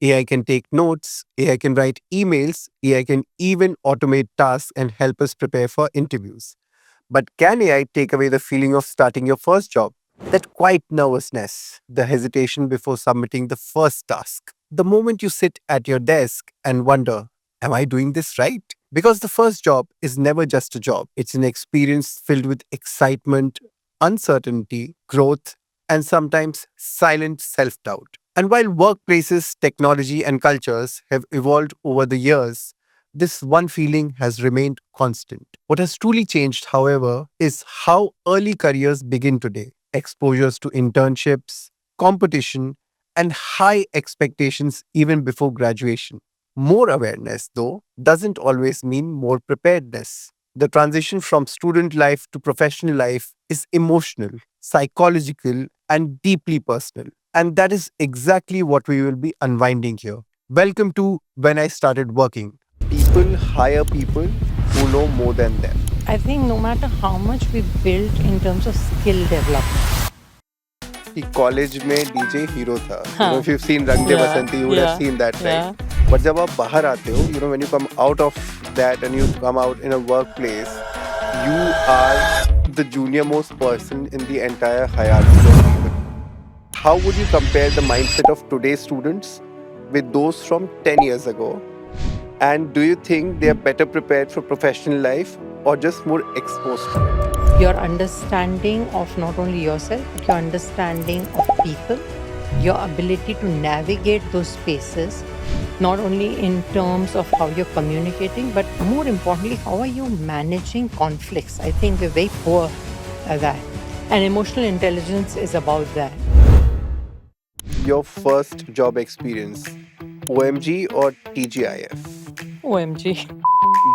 AI can take notes, AI can write emails, AI can even automate tasks and help us prepare for interviews. But can AI take away the feeling of starting your first job? That quiet nervousness, the hesitation before submitting the first task, the moment you sit at your desk and wonder, am I doing this right? Because the first job is never just a job, it's an experience filled with excitement, uncertainty, growth, and sometimes silent self doubt. And while workplaces, technology, and cultures have evolved over the years, this one feeling has remained constant. What has truly changed, however, is how early careers begin today. Exposures to internships, competition, and high expectations even before graduation. More awareness, though, doesn't always mean more preparedness. The transition from student life to professional life is emotional, psychological, and deeply personal. And that is exactly what we will be unwinding here. Welcome to When I Started Working. People hire people who know more than them. I think no matter how much we build in terms of skill development. कि college में DJ hero था हाँ, if you've seen Rang De yeah, Basanti, you would have yeah, seen that, yeah. right? But जब आप बाहर आते हो, when you come out of that and you come out in a workplace, you are the junior most person in the entire hierarchy of people. How would you compare the mindset of today's students with those from 10 years ago? And do you think they are better prepared for professional life or just more exposed to it? Your understanding of not only yourself, but your understanding of people, your ability to navigate those spaces, not only in terms of how you're communicating, but more importantly, how are you managing conflicts? I think we're very poor at that. And emotional intelligence is about that. Your first job experience, OMG or TGIF? OMG.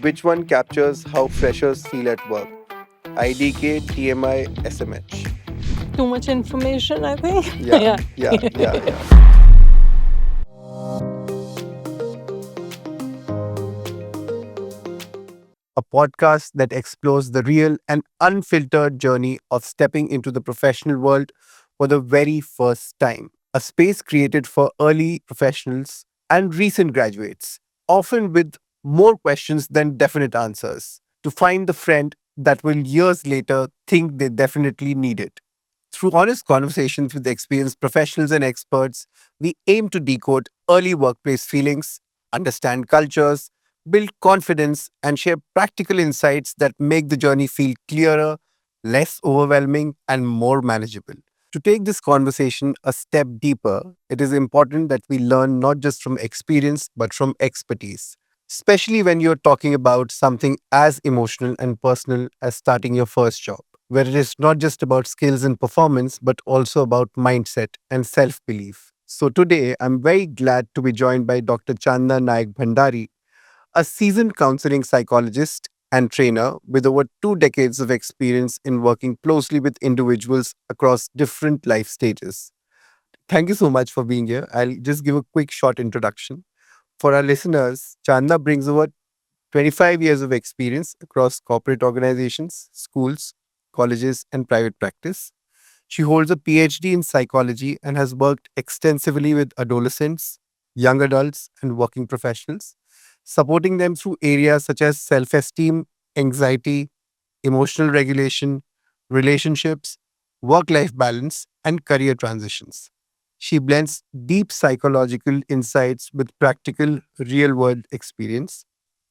Which one captures how freshers feel at work? IDK, TMI, SMH. Too much information, I think. Yeah, Yeah. yeah. A podcast that explores the real and unfiltered journey of stepping into the professional world for the very first time. A space created for early professionals and recent graduates, often with more questions than definite answers, to find the friend that will years later think they definitely need it. Through honest conversations with experienced professionals and experts, we aim to decode early workplace feelings, understand cultures, build confidence, and share practical insights that make the journey feel clearer, less overwhelming, and more manageable. To take this conversation a step deeper, it is important that we learn not just from experience, but from expertise, especially when you're talking about something as emotional and personal as starting your first job, where it is not just about skills and performance, but also about mindset and self belief. So, today I'm very glad to be joined by Dr. Chandna Naik Bhandari, a seasoned counseling psychologist and trainer with over 2 decades of experience in working closely with individuals across different life stages. Thank you so much for being here. I'll just give a quick short introduction. For our listeners, Chandna brings over 25 years of experience across corporate organizations, schools, colleges, and private practice. She holds a PhD in psychology and has worked extensively with adolescents, young adults, and working professionals, supporting them through areas such as self esteem, anxiety, emotional regulation, relationships, work life balance, and career transitions. She blends deep psychological insights with practical real world experience.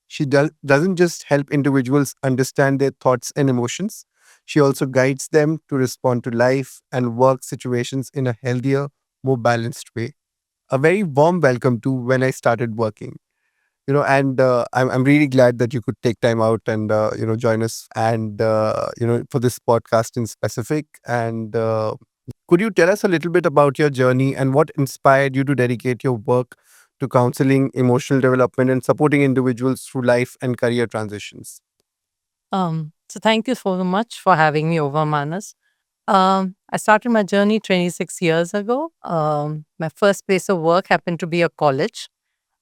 She doesn't just help individuals understand their thoughts and emotions, she also guides them to respond to life and work situations in a healthier, more balanced way. A very warm welcome to When I Started Working. And I'm really glad that you could take time out and join us and for this podcast in specific. And could you tell us a little bit about your journey and what inspired you to dedicate your work to counseling, emotional development, and supporting individuals through life and career transitions? So thank you so much for having me over, Manas. I started my journey 26 years ago. My first place of work happened to be a college.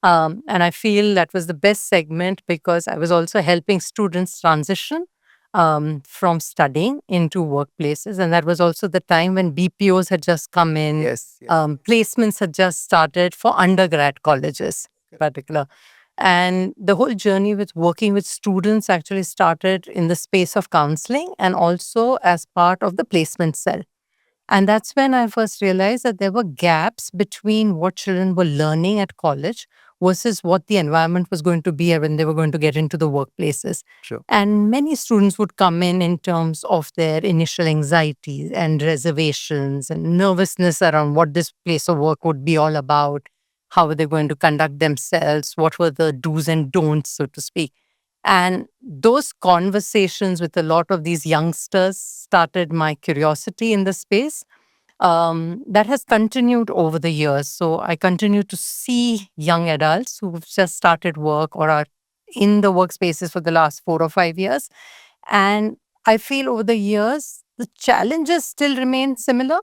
And I feel that was the best segment because I was also helping students transition from studying into workplaces. And that was also the time when BPOs had just come in, Yes, yes. placements had just started for undergrad colleges, in particular. And the whole journey with working with students actually started in the space of counseling and also as part of the placement cell. And that's when I first realized that there were gaps between what children were learning at college versus what the environment was going to be when they were going to get into the workplaces. Sure. And many students would come in terms of their initial anxieties and reservations and nervousness around what this place of work would be all about, how were they going to conduct themselves, what were the do's and don'ts, so to speak. And those conversations with a lot of these youngsters started my curiosity in the space. That has continued over the years. So I continue to see young adults who've just started work or are in the workspaces for the last 4 or 5 years. And I feel over the years, the challenges still remain similar.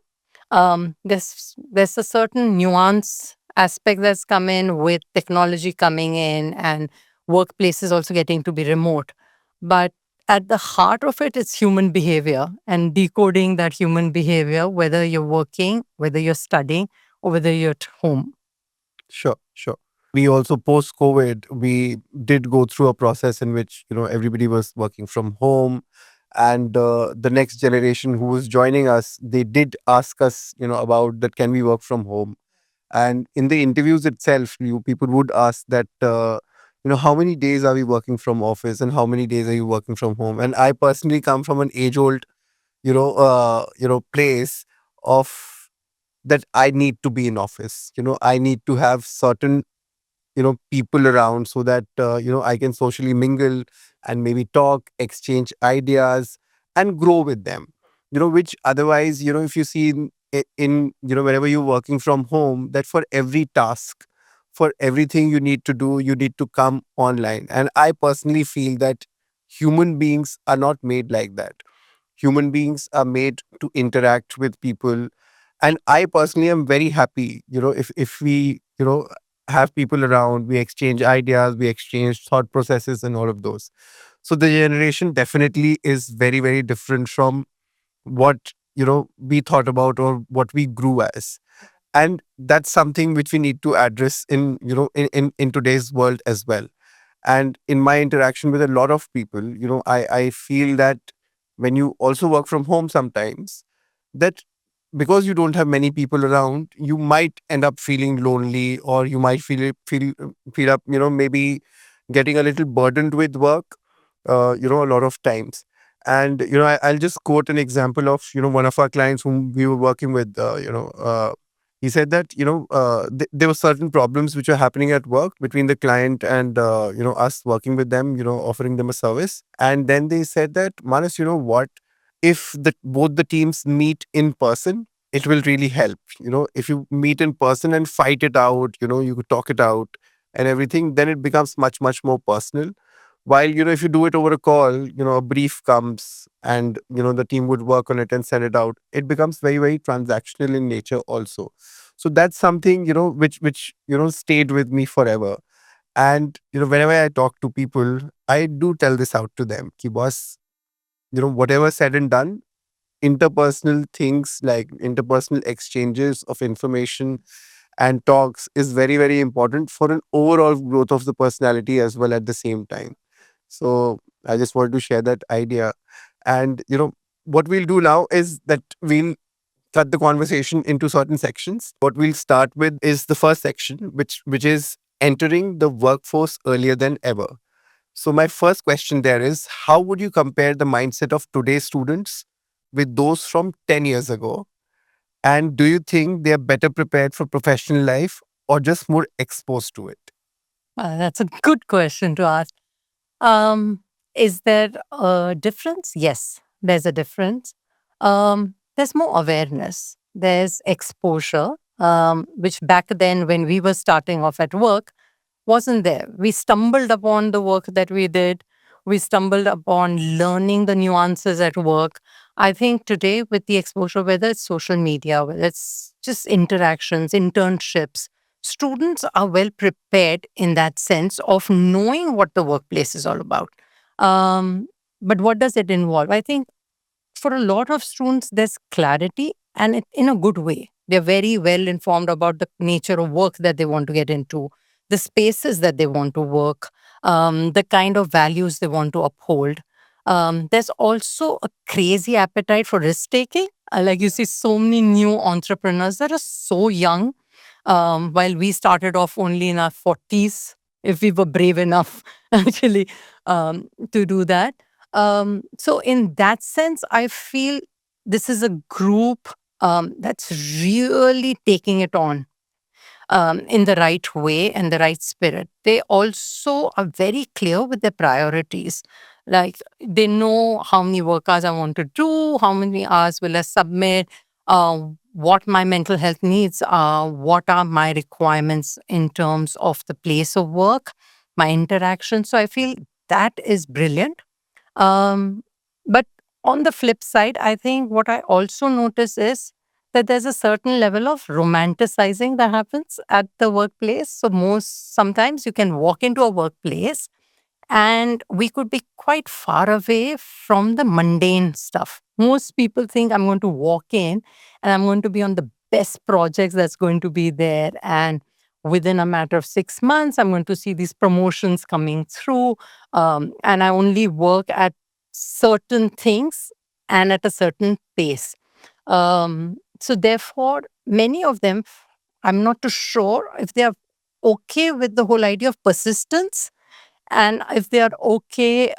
There's a certain nuance aspect that's come in with technology coming in and workplaces also getting to be remote. But at the heart of it, it's human behavior and decoding that human behavior, whether you're working, whether you're studying, or whether you're at home. Sure, sure. We also post COVID, we did go through a process in which everybody was working from home, and the next generation who was joining us, they did ask us, about that. Can we work from home? And in the interviews itself, you people would ask that, how many days are we working from office, and how many days are you working from home? And I personally come from an age old, place of that I need to be in office. I need to have certain people around so that I can socially mingle and maybe talk, exchange ideas, and grow with them, which otherwise, if you see in whenever you're working from home, that for every task, for everything you need to do, you need to come online. And I personally feel that human beings are not made like that. Human beings are made to interact with people. And I personally am very happy, if we have people around, we exchange ideas, we exchange thought processes and all of those. So the generation definitely is very, very different from what we thought about or what we grew as. And that's something which we need to address in in today's world as well. And in my interaction with a lot of people, I feel that when you also work from home sometimes, that because you don't have many people around, you might end up feeling lonely, or you might feel up, maybe getting a little burdened with work, a lot of times. And I'll just quote an example of one of our clients whom we were working with. He said that there were certain problems which were happening at work between the client and us working with them, offering them a service. And then they said that, Manas, you know what, if the both the teams meet in person, it will really help. If you meet in person and fight it out, you could talk it out and everything, then it becomes much, much more personal. While if you do it over a call, a brief comes and the team would work on it and send it out, it becomes very, very transactional in nature also. So that's something which stayed with me forever. And whenever I talk to people, I do tell this out to them, ki boss, whatever said and done, interpersonal things like interpersonal exchanges of information and talks is very, very important for an overall growth of the personality as well at the same time. So I just wanted to share that idea. And what we'll do now is that we'll cut the conversation into certain sections. What we'll start with is the first section, which is entering the workforce earlier than ever. So my first question there is, how would you compare the mindset of today's students with those from 10 years ago? And do you think they are better prepared for professional life or just more exposed to it? That's a good question to ask. Um, is there a difference? Yes, there's a difference. There's more awareness, there's exposure, which back then, when we were starting off at work, wasn't there. We stumbled upon the work that we did. We stumbled upon learning the nuances at work. I think today, with the exposure, whether it's social media, whether it's just interactions, internships, students are well prepared in that sense of knowing what the workplace is all about. Um, But what does it involve? I think for a lot of students, there's clarity and in a good way. They're very well informed about the nature of work that they want to get into, the spaces that they want to work, the kind of values they want to uphold. There's also a crazy appetite for risk taking. Like you see, so many new entrepreneurs that are so young, while we started off only in our 40s, if we were brave enough actually to do that. So in that sense, I feel this is a group that's really taking it on in the right way and the right spirit. They also are very clear with their priorities. Like they know how many work hours I want to do, how many hours will I submit, what my mental health needs are, what are my requirements in terms of the place of work, my interaction. So I feel that is brilliant. But on the flip side, I think what I also notice is that there's a certain level of romanticizing that happens at the workplace. So most sometimes you can walk into a workplace and we could be quite far away from the mundane stuff. Most people think I'm going to walk in and I'm going to be on the best projects that's going to be there. And within a matter of 6 months, I'm going to see these promotions coming through. And I only work at certain things and at a certain pace. So, therefore, many of them, I'm not too sure if they are okay with the whole idea of persistence and if they are okay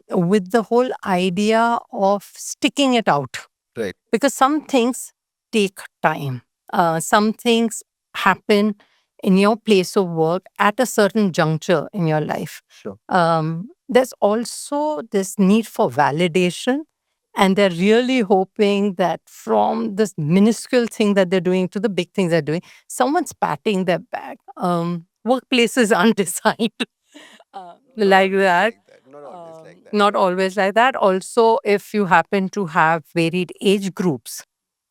with the whole idea of sticking it out. Right. Because some things take time, some things happen in your place of work at a certain juncture in your life. Sure. There's also this need for validation. And they're really hoping that from this minuscule thing that they're doing to the big things they're doing, someone's patting their back. Workplaces aren't designed Not like always that. like that. Not always like that. Not always like that. Also, if you happen to have varied age groups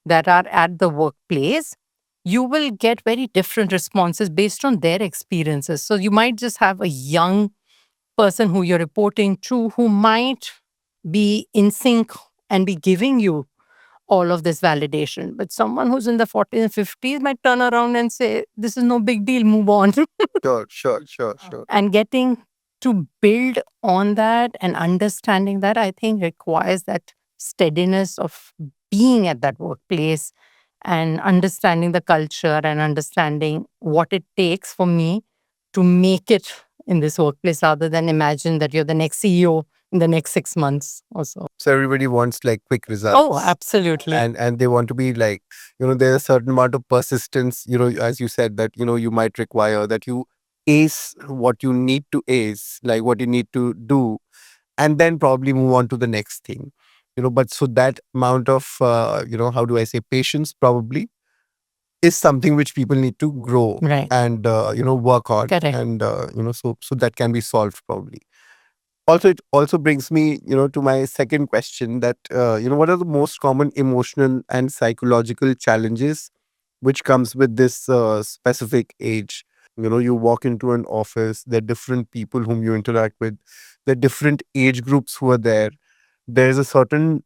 that are at the workplace, you will get very different responses based on their experiences. So you might just have a young person who you're reporting to who might be in sync and be giving you all of this validation. But someone who's in the 40s and 50s might turn around and say, this is no big deal, move on. Sure. And getting to build on that and understanding that, I think, requires that steadiness of being at that workplace and understanding the culture and understanding what it takes for me to make it in this workplace rather than imagine that you're the next CEO in the next 6 months or so. So everybody wants like quick results. Oh, absolutely. And they want to be like, there's a certain amount of persistence, as you said, that, you might require that you ace what you need to ace, like what you need to do, and then probably move on to the next thing. But so that amount of, how do I say, patience probably is something which people need to grow Right. and, work on. Correct. And, so that can be solved probably. Also, it also brings me, to my second question that, what are the most common emotional and psychological challenges which comes with this specific age? You walk into an office, there are different people whom you interact with, there are different age groups who are there. There's a certain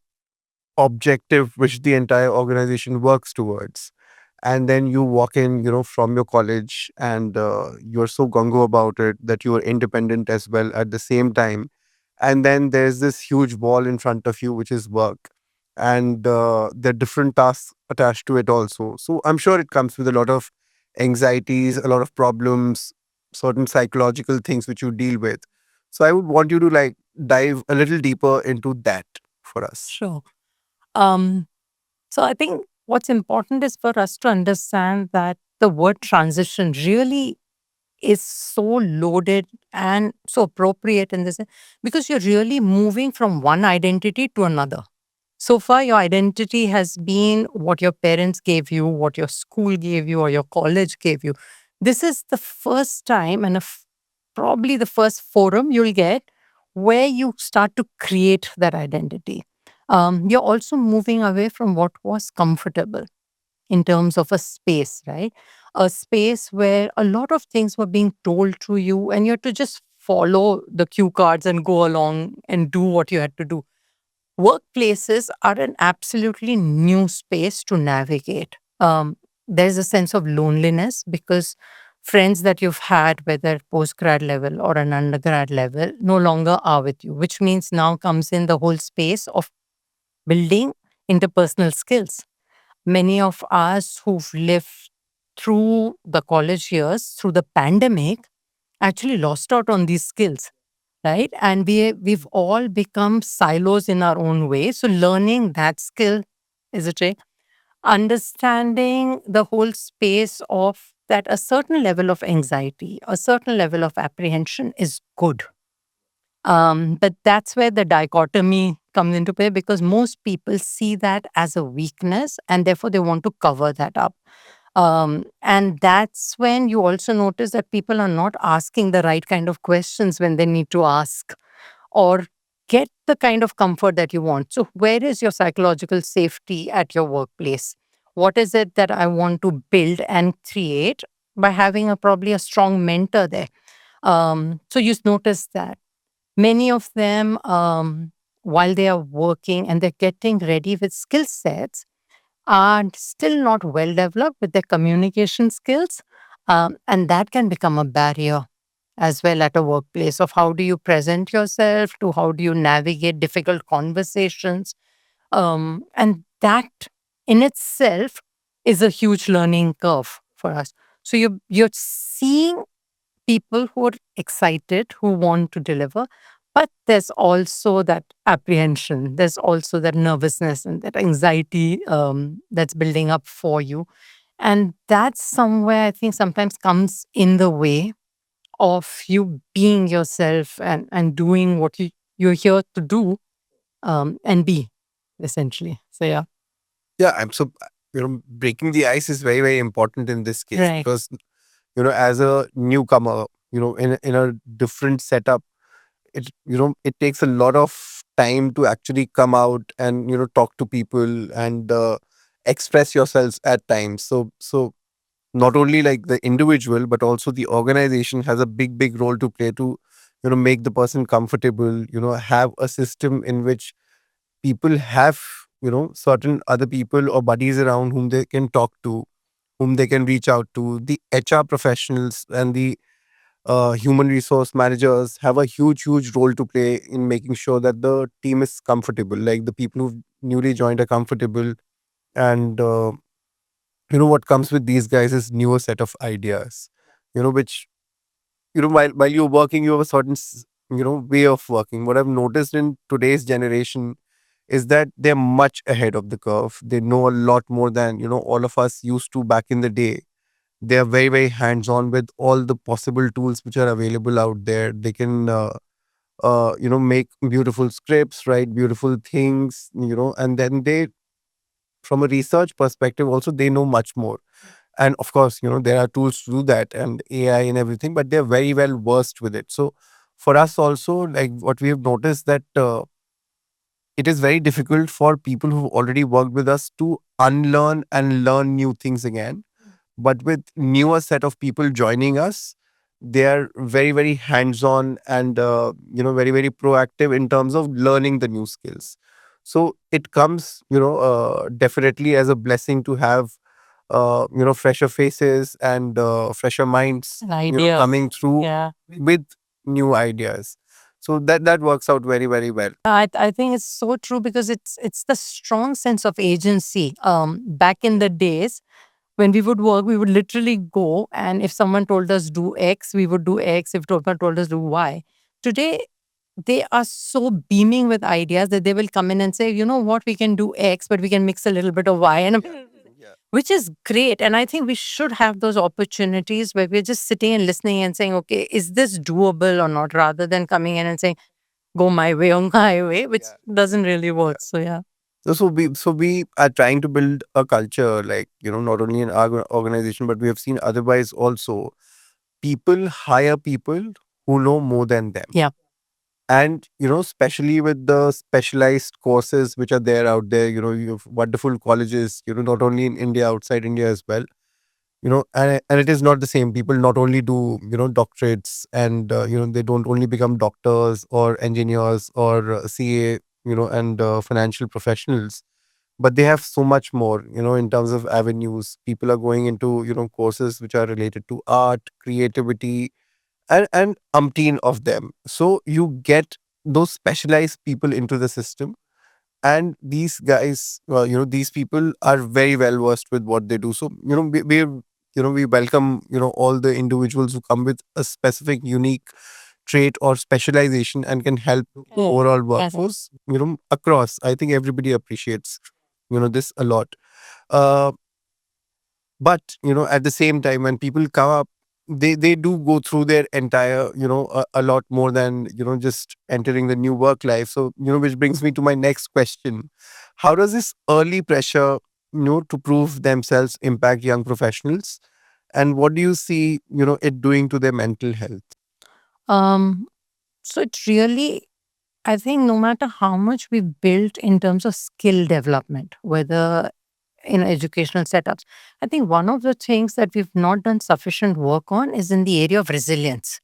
objective which the entire organization works towards. And then you walk in, from your college and you're so gung-ho about it that you are independent as well at the same time. And then there's this huge wall in front of you, which is work. And there are different tasks attached to it also. So I'm sure it comes with a lot of anxieties, a lot of problems, certain psychological things which you deal with. So I would want you to like dive a little deeper into that for us. Sure. Um, so I think what's important is for us to understand that the word transition really is so loaded and so appropriate in this because you're really moving from one identity to another. So far, your identity has been what your parents gave you, what your school gave you, or your college gave you. This is the first time and probably the first forum you'll get where you start to create that identity. You're also moving away from what was comfortable in terms of a space, right? A space where a lot of things were being told to you and you had to just follow the cue cards and go along and do what you had to do. Workplaces are an absolutely new space to navigate. There's a sense of loneliness because friends that you've had, whether postgrad level or an undergrad level, no longer are with you, which means now comes in the whole space of building interpersonal skills. Many of us who've lived through the college years, through the pandemic, actually lost out on these skills, right? And we've all become silos in our own way. So learning that skill is a trick. Understanding the whole space of that a certain level of anxiety, a certain level of apprehension is good. But that's where the dichotomy comes into play because most people see that as a weakness and therefore they want to cover that up. And that's when you also notice that people are not asking the right kind of questions when they need to ask or get the kind of comfort that you want. So, where is your psychological safety at your workplace? What is it that I want to build and create by having probably a strong mentor there? So, you notice that many of them, while they are working and they're getting ready with skill sets, are still not well developed with their communication skills. And that can become a barrier as well at a workplace of how do you present yourself to how do you navigate difficult conversations. And that in itself is a huge learning curve for us. So you're seeing people who are excited, who want to deliver, but there's also that apprehension. There's also that nervousness and that anxiety that's building up for you. And that's somewhere I think sometimes comes in the way of you being yourself and doing what you're here to do and be, essentially. So, yeah. Yeah, I'm so breaking the ice is very, very important in this case Right. because as a newcomer, in a different setup, it takes a lot of time to actually come out and talk to people and express yourselves at times. So not only like the individual but also the organization has a big role to play to make the person comfortable, have a system in which people have certain other people or buddies around whom they can talk to, whom they can reach out to. The HR professionals and the human resource managers have a huge role to play in making sure that the team is comfortable, like the people who've newly joined are comfortable. And what comes with these guys is newer set of ideas, which while you're working you have a certain way of working. What I've noticed in today's generation is that they're much ahead of the curve. They know a lot more than all of us used to back in the day. They are very hands on with all the possible tools which are available out there. They can make beautiful scripts, write beautiful things, and then they, from a research perspective also, they know much more. And of course, there are tools to do that and AI and everything, but they're very well versed with it. So for us also, like what we have noticed that it is very difficult for people who already worked with us to unlearn and learn new things again. But with newer set of people joining us, they are very hands on and very proactive in terms of learning the new skills. So it comes definitely as a blessing to have fresher faces and fresher minds Ideas. coming through Yeah. with new ideas. So that works out very well. I think it's so true because it's the strong sense of agency. Back in the days when we would work, we would literally go, and if someone told us do X, we would do X. If someone told us do Y, today they are so beaming with ideas that they will come in and say, you know what, we can do X, but we can mix a little bit of Y, and Yeah. which is great. And I think we should have those opportunities where we're just sitting and listening and saying, okay, is this doable or not, rather than coming in and saying, go my way or my way, which doesn't really work. So, yeah. So we are trying to build a culture, like not only in our organization, but we have seen otherwise also. People hire people who know more than them. Yeah. And especially with the specialized courses which are there out there, you have wonderful colleges, not only in India, outside India as well. and it is not the same. People not only do, doctorates, and they don't only become doctors or engineers or CA, and financial professionals, but they have so much more, in terms of avenues. People are going into, courses which are related to art, creativity, and umpteen of them. So you get those specialized people into the system, and these guys, these people are very well versed with what they do. So we welcome, all the individuals who come with a specific unique trait or specialization and can help the Correct. overall Correct. workforce, across. I think everybody appreciates, this a lot. uh, but at the same time, when people come up, they do go through their entire, a lot more than, just entering the new work life. So, which brings me to my next question: how does this early pressure, to prove themselves impact young professionals, and what do you see, it doing to their mental health? Um, so it really, I think no matter how much we built in terms of skill development, whether in educational setups, I think one of the things that we've not done sufficient work on is in the area of resilience.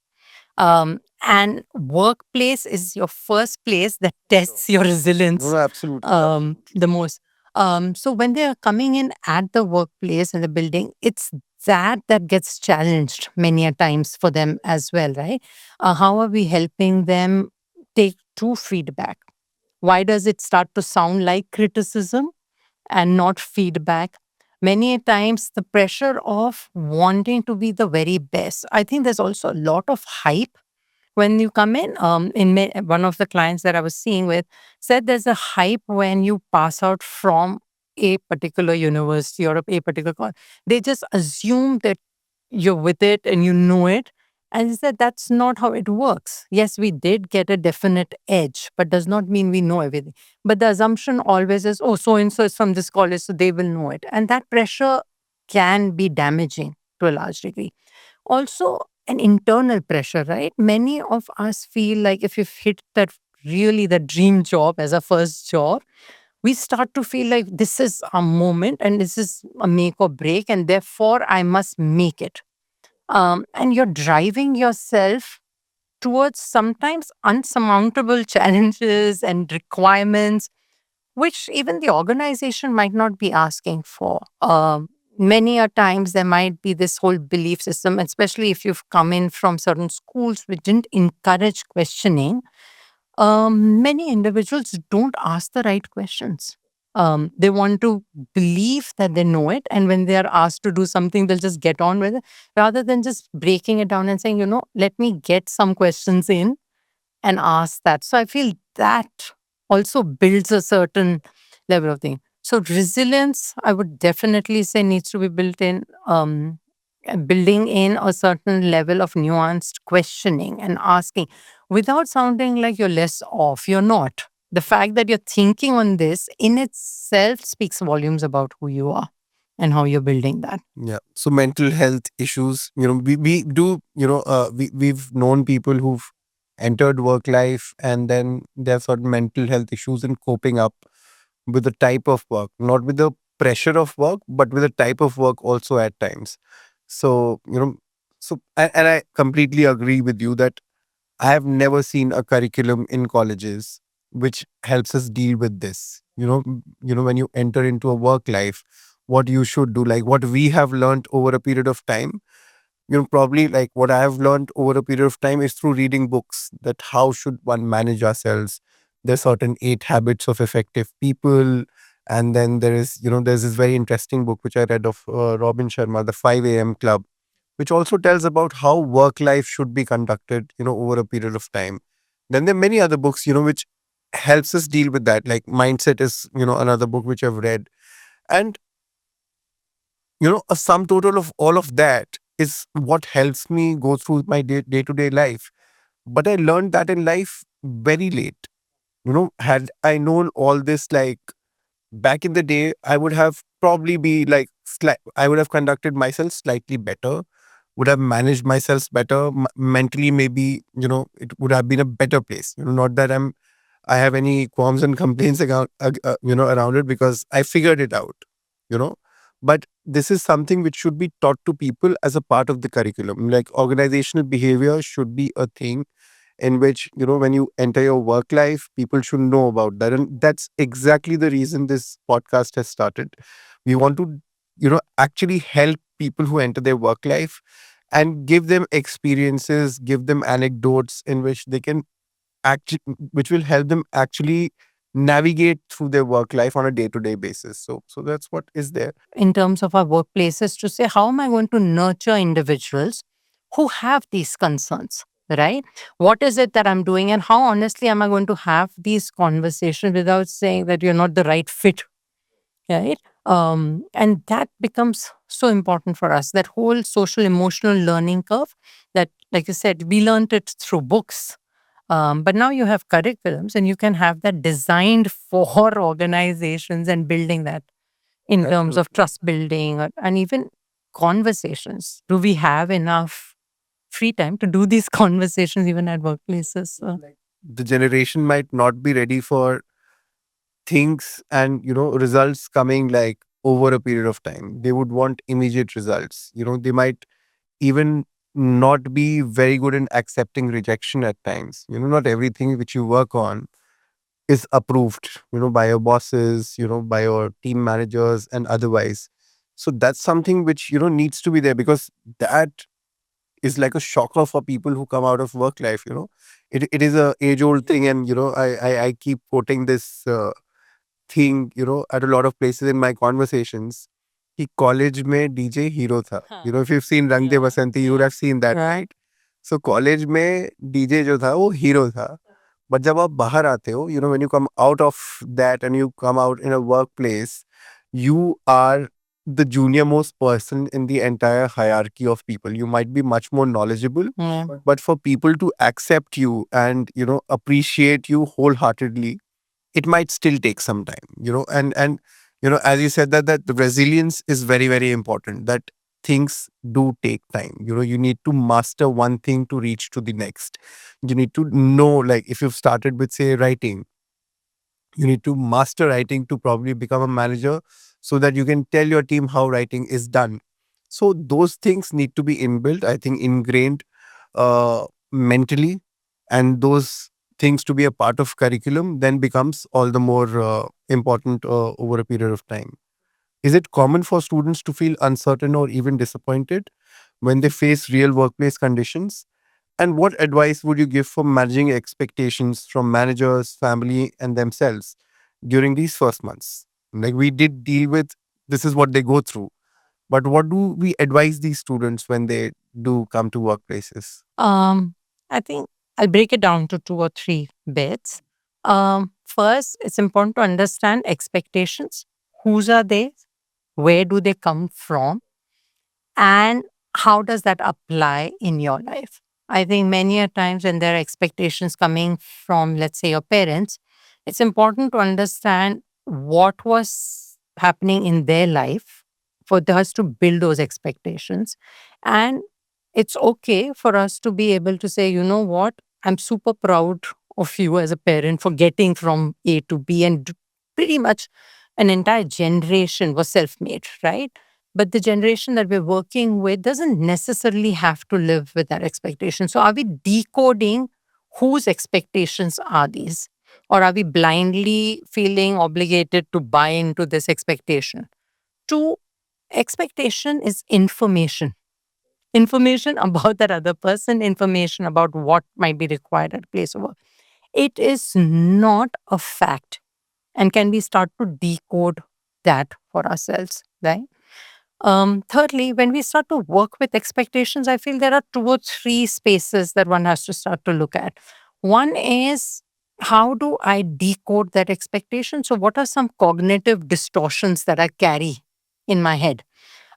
And workplace is your first place that tests your No, resilience no, absolutely. the most. So when they are coming in at the workplace and the building, it's that gets challenged many a times for them as well, right? How are we helping them take true feedback? Why does it start to sound like criticism and not feedback? Many a times, the pressure of wanting to be the very best. I think there's also a lot of hype when you come in. One of the clients that I was seeing with said there's a hype when you pass out from a particular university or a particular college. They just assume that you're with it and you know it. And he said that's not how it works. Yes, we did get a definite edge, but does not mean we know everything. But the assumption always is, oh, so and so is from this college, so they will know it. And that pressure can be damaging to a large degree. Also, an internal pressure, right? Many of us feel like if you've hit that really the dream job as a first job, we start to feel like this is a moment and this is a make or break, and therefore I must make it. And you're driving yourself towards sometimes unsurmountable challenges and requirements which even the organization might not be asking for. Many a times there might be this whole belief system, especially if you've come in from certain schools which didn't encourage questioning. Many individuals don't ask the right questions. They want to believe that they know it, and when they are asked to do something, they'll just get on with it rather than just breaking it down and saying, let me get some questions in and ask that. So I feel that also builds a certain level of thing. So resilience, I would definitely say, needs to be built in. And building in a certain level of nuanced questioning and asking without sounding like you're less off. You're not. The fact that you're thinking on this in itself speaks volumes about who you are and how you're building that. Yeah. So mental health issues, we do, we've known people who've entered work life, and then there are certain mental health issues in coping up with the type of work, not with the pressure of work, but with the type of work also at times. So, and I completely agree with you that I have never seen a curriculum in colleges which helps us deal with this. When you enter into a work life, what you should do, like what we have learned over a period of time. Probably like what I have learned over a period of time is through reading books, that how should one manage ourselves. There's certain 8 habits of effective people. And then there's this very interesting book which I read of Robin Sharma, The 5 a.m. Club, which also tells about how work life should be conducted, over a period of time. Then there are many other books, which helps us deal with that. Like Mindset is, another book which I've read. And, a sum total of all of that is what helps me go through my day to day life. But I learned that in life very late. Had I known all this, like back in the day, I would have probably be like, I would have conducted myself slightly better, would have managed myself better mentally. Maybe, it would have been a better place. Not that I have any qualms and complaints around, around it, because I figured it out, you know. But this is something which should be taught to people as a part of the curriculum. Like organizational behavior should be a thing in which, when you enter your work life, people should know about that. And that's exactly the reason this podcast has started. We want to, actually help people who enter their work life and give them experiences, give them anecdotes in which they can actually, which will help them actually navigate through their work life on a day-to-day basis. So that's what is there. In terms of our workplaces, to say, how am I going to nurture individuals who have these concerns, right? What is it that I'm doing, and how honestly am I going to have these conversations without saying that you're not the right fit, right? And that becomes so important for us, that whole social emotional learning curve that, like you said, we learned it through books. But now you have curriculums and you can have that designed for organizations and building that in terms of Absolutely. trust building, and even conversations. Do we have enough free time to do these conversations even at workplaces? The generation might not be ready for things and results coming like over a period of time. They would want immediate results. They might even not be very good in accepting rejection at times. Not everything which you work on is approved, by your bosses, by your team managers and otherwise. So that's something which, needs to be there, because that is like a shocker for people who come out of work life. It is a age old thing. And I keep quoting this thing, at a lot of places in my conversations, कि college में DJ hero था. If you've seen रंग दे Yeah, Basanti, you would have seen that, right. right? So college में DJ जो था वो hero था. But जब आप बाहर आते हो, when you come out of that and you come out in a workplace, you are the junior most person in the entire hierarchy of people. You might be much more knowledgeable, Yeah. but for people to accept you and, appreciate you wholeheartedly, it might still take some time. And as you said, that the resilience is very, very important, that things do take time. You need to master one thing to reach to the next. You need to know, like, if you've started with, say, writing, you need to master writing to probably become a manager, so that you can tell your team how writing is done. So those things need to be inbuilt, I think, ingrained mentally. And those things to be a part of curriculum then becomes all the more important over a period of time. Is it common for students to feel uncertain or even disappointed when they face real workplace conditions? And what advice would you give for managing expectations from managers, family, and themselves during these first months? Like, we did deal with, this is what they go through, but what do we advise these students when they do come to workplaces? I think I'll break it down to two or three bits. First, it's important to understand expectations. Whose are they? Where do they come from? And how does that apply in your life? I think many a times when there are expectations coming from, let's say, your parents, it's important to understand what was happening in their life for us to build those expectations. And it's okay for us to be able to say, you know what, I'm super proud of you as a parent for getting from A to B, and pretty much an entire generation was self made, right? But the generation that we're working with doesn't necessarily have to live with that expectation. So, are we decoding whose expectations are these? Or are we blindly feeling obligated to buy into this expectation? Two, expectation is information. Information about that other person, information about what might be required at a place of work. It is not a fact. And can we start to decode that for ourselves, right? Thirdly, when we start to work with expectations, I feel there are two or three spaces that one has to start to look at. One is, how do I decode that expectation? So, what are some cognitive distortions that I carry in my head?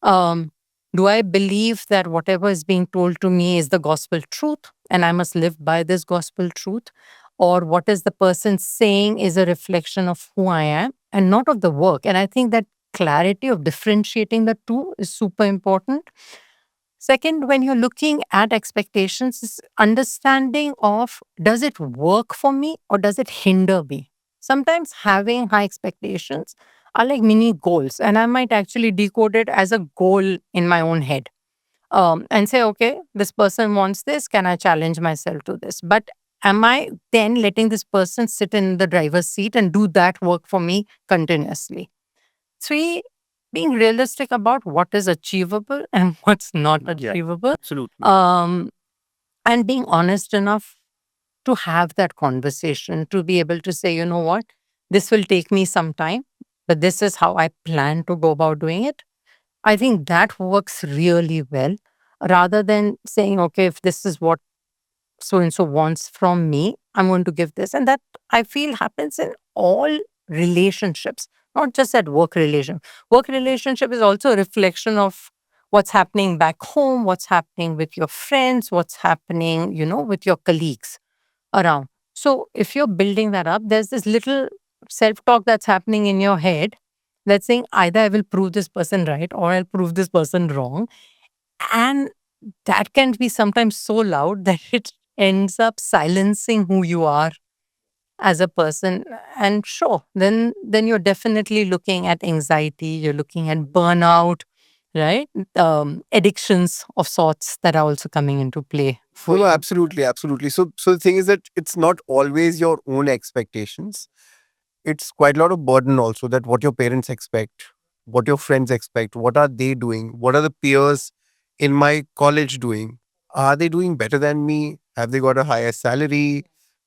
Um, do I believe that whatever is being told to me is the gospel truth and I must live by this gospel truth? Or what is the person saying is a reflection of who I am and not of the work? And I think that clarity of differentiating the two is super important. Second, when you're looking at expectations, is understanding of, does it work for me or does it hinder me? Sometimes having high expectations are like mini goals, and I might actually decode it as a goal in my own head, and say, okay, this person wants this. Can I challenge myself to this? But am I then letting this person sit in the driver's seat and do that work for me continuously? Three, being realistic about what is achievable and what's not Yeah, achievable, absolutely. and being honest enough to have that conversation, to be able to say, you know what, this will take me some time, but this is how I plan to go about doing it. I think that works really well, rather than saying, okay, if this is what so and so wants from me, I'm going to give this. And that, I feel, happens in all relationships, not just at work relation. Work relationship is also a reflection of what's happening back home, what's happening with your friends, what's happening, with your colleagues around. So if you're building that up, there's this little self-talk that's happening in your head that's saying either I will prove this person right or I'll prove this person wrong. And that can be sometimes so loud that it ends up silencing who you are as a person. And sure, then you're definitely looking at anxiety, you're looking at burnout, right? Addictions of sorts that are also coming into play No, for no, you. absolutely, absolutely. So the thing is that it's not always your own expectations. It's quite a lot of burden also, that what your parents expect, what your friends expect, what are they doing? What are the peers in my college doing? Are they doing better than me? Have they got a higher salary?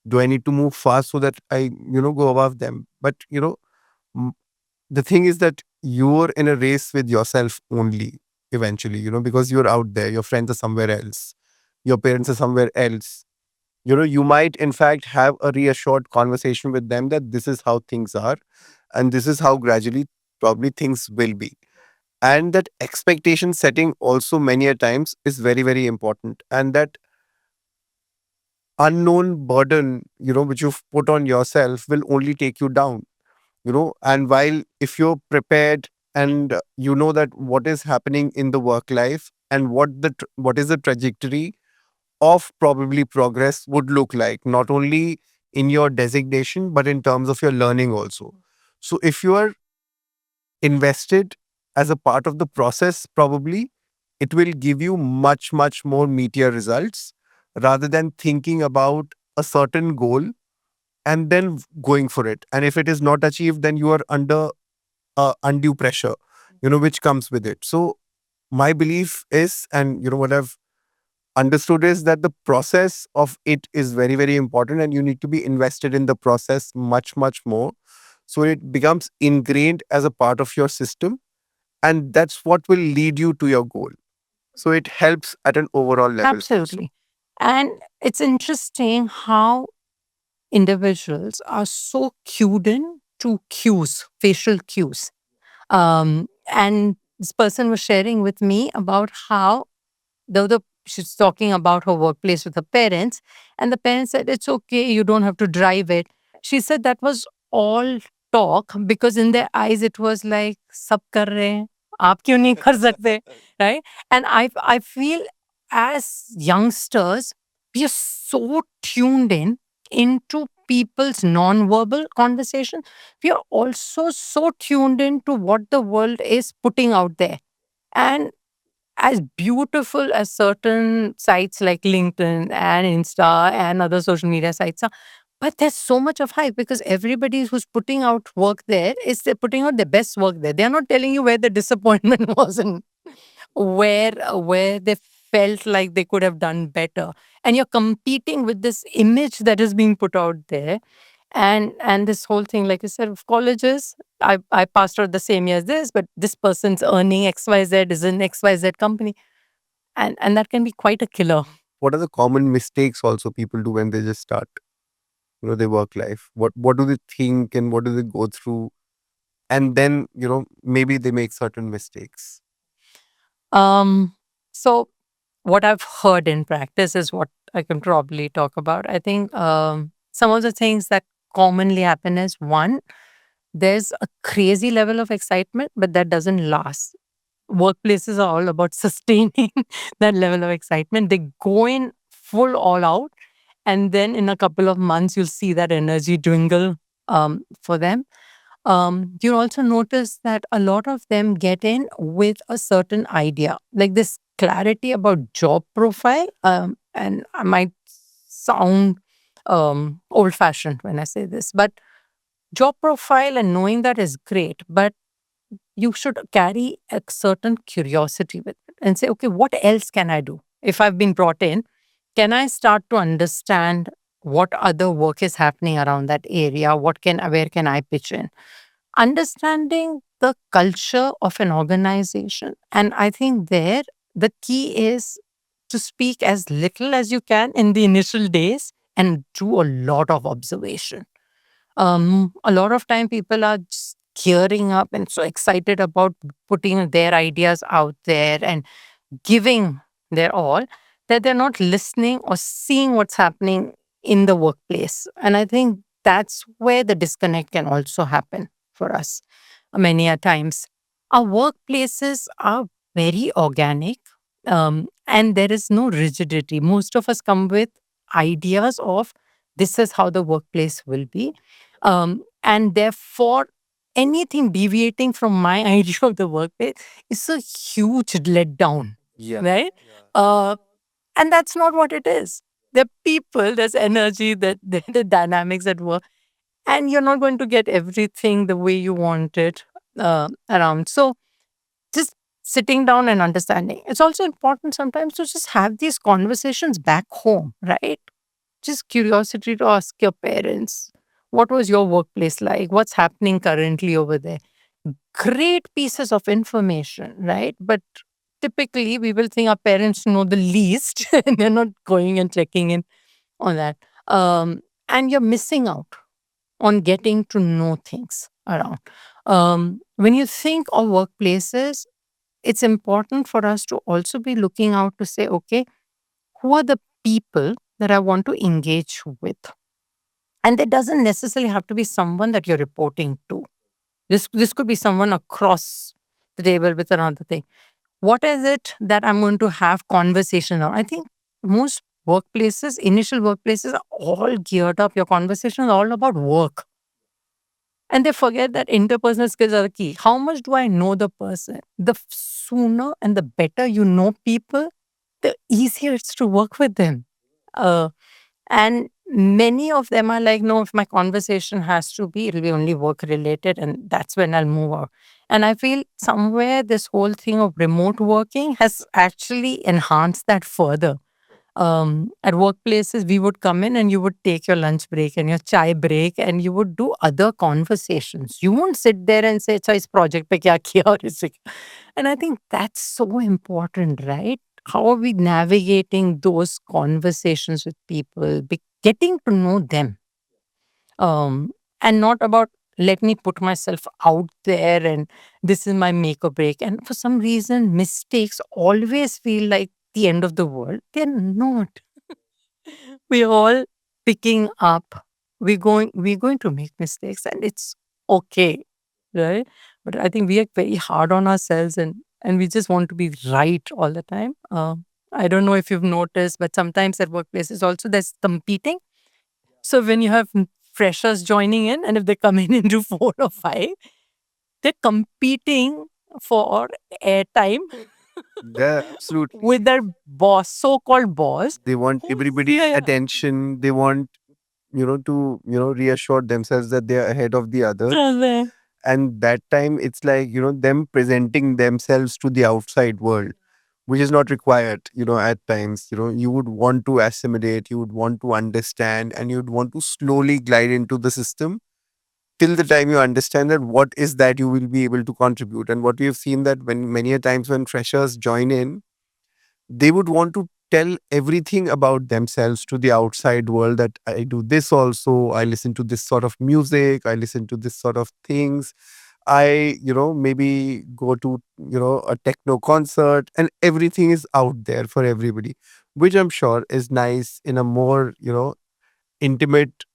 Do I need to move fast so that I, go above them? But, m- the thing is that you're in a race with yourself only eventually, because you're out there, your friends are somewhere else, your parents are somewhere else. You might in fact have a reassured conversation with them that this is how things are, and this is how gradually probably things will be. And that expectation setting also many a times is very, very important. And that unknown burden, which you've put on yourself, will only take you down. And while if you're prepared, and you know that what is happening in the work life, and what is the trajectory of probably progress would look like, not only in your designation but in terms of your learning also. So if you are invested as a part of the process, probably it will give you much, much more meteor results, rather than thinking about a certain goal and then going for it. And if it is not achieved, then you are under undue pressure, which comes with it. So my belief is, and what I've understood is, that the process of it is very, very important, and you need to be invested in the process much, much more, so it becomes ingrained as a part of your system, and that's what will lead you to your goal. So it helps at an overall level also. Absolutely. And it's interesting how individuals are so cued in to cues, facial cues. And this person was sharing with me about how, though she's talking about her workplace with her parents, and the parents said, it's okay, you don't have to drive it. She said that was all talk, because in their eyes it was like, sab kar rahe hain, aap kyun nahi kar sakte, right? And I feel, as youngsters, we are so tuned in into people's non-verbal conversation. We are also so tuned into what the world is putting out there. And as beautiful as certain sites like LinkedIn and Insta and other social media sites are, but there's so much of hype, because everybody who's putting out work there is, they're putting out their best work there. They're not telling you where the disappointment was, and where they felt like they could have done better. And you're competing with this image that is being put out there. And this whole thing, like you said, of colleges, I passed out the same year as this, but this person's earning XYZ, is in XYZ company. And that can be quite a killer. What are the common mistakes also people do when they just start, their work life? What do they think, and what do they go through? And then, maybe they make certain mistakes. Um, so what I've heard in practice is what I can probably talk about. I think some of the things that commonly happen is, one, there's a crazy level of excitement, but that doesn't last. Workplaces are all about sustaining that level of excitement. They go in full all out, and then in a couple of months, you'll see that energy dwindle for them. You also notice that a lot of them get in with a certain idea, like this clarity about job profile. And I might sound old fashioned when I say this, but job profile and knowing that is great, but you should carry a certain curiosity with it and say, okay, what else can I do? If I've been brought in, can I start to understand what other work is happening around that area? Where can I pitch in? Understanding the culture of an organization. And I think there, the key is to speak as little as you can in the initial days and do a lot of observation. A lot of time people are just gearing up and so excited about putting their ideas out there and giving their all, that they're not listening or seeing what's happening in the workplace. And I think that's where the disconnect can also happen for us many a times. Our workplaces are very organic, and there is no rigidity. Most of us come with ideas of this is how the workplace will be. And therefore, anything deviating from my idea of the workplace is a huge letdown, Yeah. right? Uh, and that's not what it is. There are people, there's energy, the dynamics at work, and you're not going to get everything the way you want it around. So just sitting down and understanding. It's also important sometimes to just have these conversations back home, right? Just curiosity to ask your parents, what was your workplace like? What's happening currently over there? Great pieces of information, right? But typically we will think our parents know the least and they're not going and checking in on that. And you're missing out on getting to know things around. When you think of workplaces, it's important for us to also be looking out to say, okay, who are the people that I want to engage with? And it doesn't necessarily have to be someone that you're reporting to. This could be someone across the table with another thing. What is it that I'm going to have conversation on? I think most workplaces, initial workplaces are all geared up. Your conversation is all about work. And they forget that interpersonal skills are the key. How much do I know the person? The sooner and the better you know people, the easier it's to work with them. Uh, and many of them are like, no, if my conversation has to be, it'll be only work related, and that's when I'll move out. And I feel somewhere this whole thing of remote working has actually enhanced that further. At workplaces, we would come in and you would take your lunch break and your chai break and you would do other conversations. You won't sit there and say, "Acha, is project pe kya kiya aur isse kya?" And I think that's so important, right? How are we navigating those conversations with people, getting to know them, and not about let me put myself out there and this is my make or break. And for some reason, mistakes always feel like the end of the world. They're not. We're all picking up. We're going to make mistakes and it's okay, right? But I think we are very hard on ourselves and we just want to be right all the time. I don't know if you've noticed, but sometimes at workplaces also there's competing. So when you have freshers joining in, and if they come in into 4 or 5, they're competing for airtime Yeah, absolutely. with their boss, so-called boss. They want everybody's Yeah, yeah. attention. They want, to, reassure themselves that they are ahead of the others. Correct. And that time, it's like, them presenting themselves to the outside world, which is not required, at times. You would want to assimilate, you would want to understand, and you'd want to slowly glide into the system till the time you understand that what is that you will be able to contribute. And what we have seen that when many a times when freshers join in, they would want to tell everything about themselves to the outside world, that I do this also, I listen to this sort of music, I listen to this sort of things, I, maybe go to, a techno concert, and everything is out there for everybody, which I'm sure is nice in a more, intimate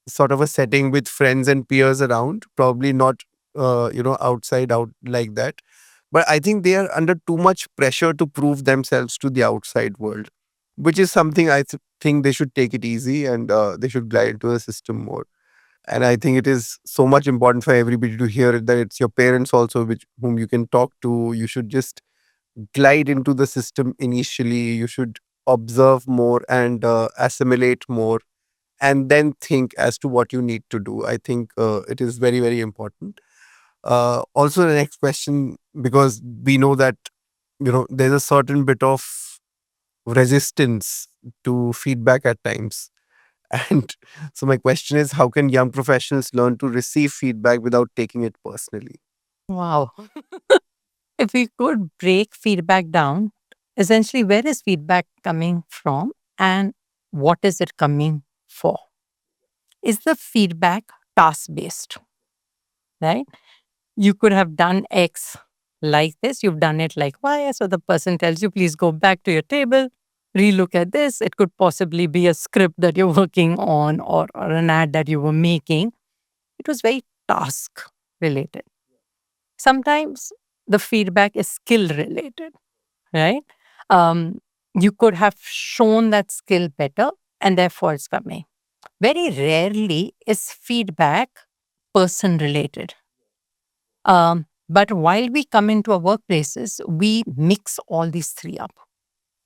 sort of a setting with friends and peers around, probably not, outside out like that. But I think they are under too much pressure to prove themselves to the outside world, which is something I think they should take it easy, and they should glide into the system more. And I think it is so much important for everybody to hear it, that it's your parents also which whom you can talk to. You should just glide into the system initially. You should observe more and assimilate more, and then think as to what you need to do. I think it is very, very important. Also, the next question, because we know that there's a certain bit of resistance to feedback at times. And so my question is, how can young professionals learn to receive feedback without taking it personally? Wow. If we could break feedback down, essentially, where is feedback coming from and what is it coming for? Is the feedback task based, right? You could have done X like this, you've done it like Y. So the person tells you, please go back to your table, relook at this. It could possibly be a script that you're working on, or an ad that you were making. It was very task related. Sometimes the feedback is skill related, right? Um, you could have shown that skill better and therefore it's coming. Very rarely is feedback person related. But while we come into our workplaces, we mix all these three up.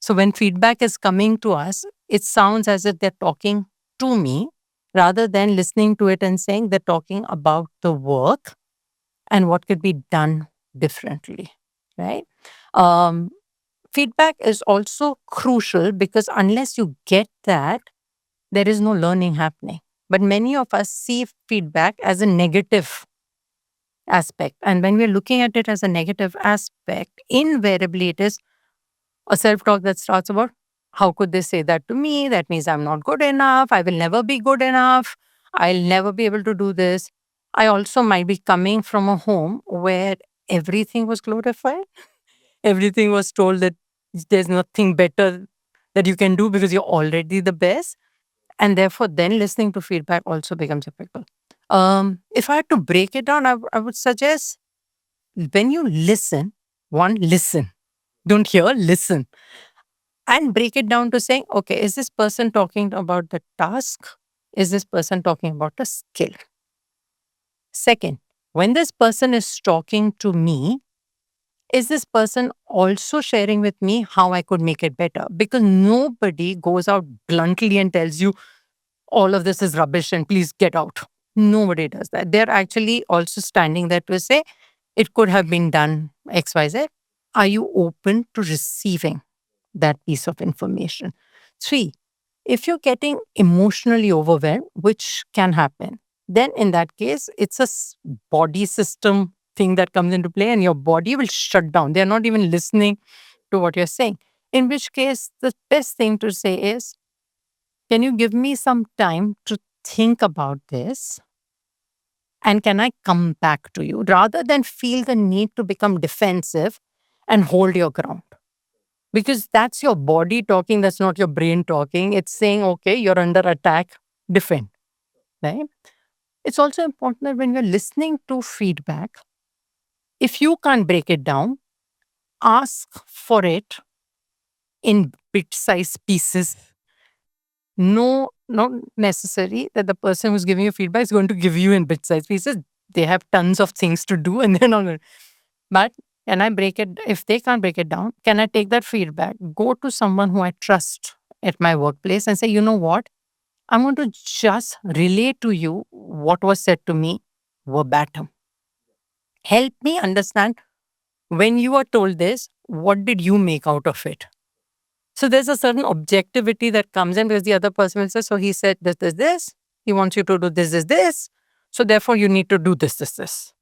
So when feedback is coming to us, it sounds as if they're talking to me rather than listening to it and saying they're talking about the work and what could be done differently, right? Um, Feedback is also crucial because unless you get that, there is no learning happening. But many of us see feedback as a negative aspect. And when we're looking at it as a negative aspect, invariably it is a self talk that starts about, how could they say that to me? That means I'm not good enough. I will never be good enough. I'll never be able to do this. I also might be coming from a home where everything was glorified. Everything was told that there's nothing better that you can do because you're already the best. And therefore, then listening to feedback also becomes difficult. If I had to break it down, I would suggest when you listen, one, listen. Don't hear, listen. And break it down to saying, okay, is this person talking about the task? Is this person talking about a skill? Second, when this person is talking to me, is this person also sharing with me how I could make it better? Because nobody goes out bluntly and tells you all of this is rubbish and please get out. Nobody does that. They're actually also standing there to say, it could have been done XYZ. Are you open to receiving that piece of information? Three, if you're getting emotionally overwhelmed, which can happen, then in that case, it's a body system thing that comes into play and your body will shut down. They're not even listening to what you're saying. In which case, the best thing to say is, can you give me some time to think about this? And can I come back to you rather than feel the need to become defensive and hold your ground? Because that's your body talking, that's not your brain talking. It's saying, okay, you're under attack, defend, right? It's also important that when you're listening to feedback, if you can't break it down, ask for it in bit sized pieces. No, not necessary that the person who's giving you feedback is going to give you in bit sized pieces. They have tons of things to do and they're not going to. But can I break it? If they can't break it down, can I take that feedback, go to someone who I trust at my workplace and say, you know what? I'm going to just relay to you what was said to me verbatim. Help me understand when you are told this, what did you make out of it? So there's a certain objectivity that comes in because the other person will say, so he said this, this, this. He wants you to do this, this, this. So therefore, you need to do this, this, this.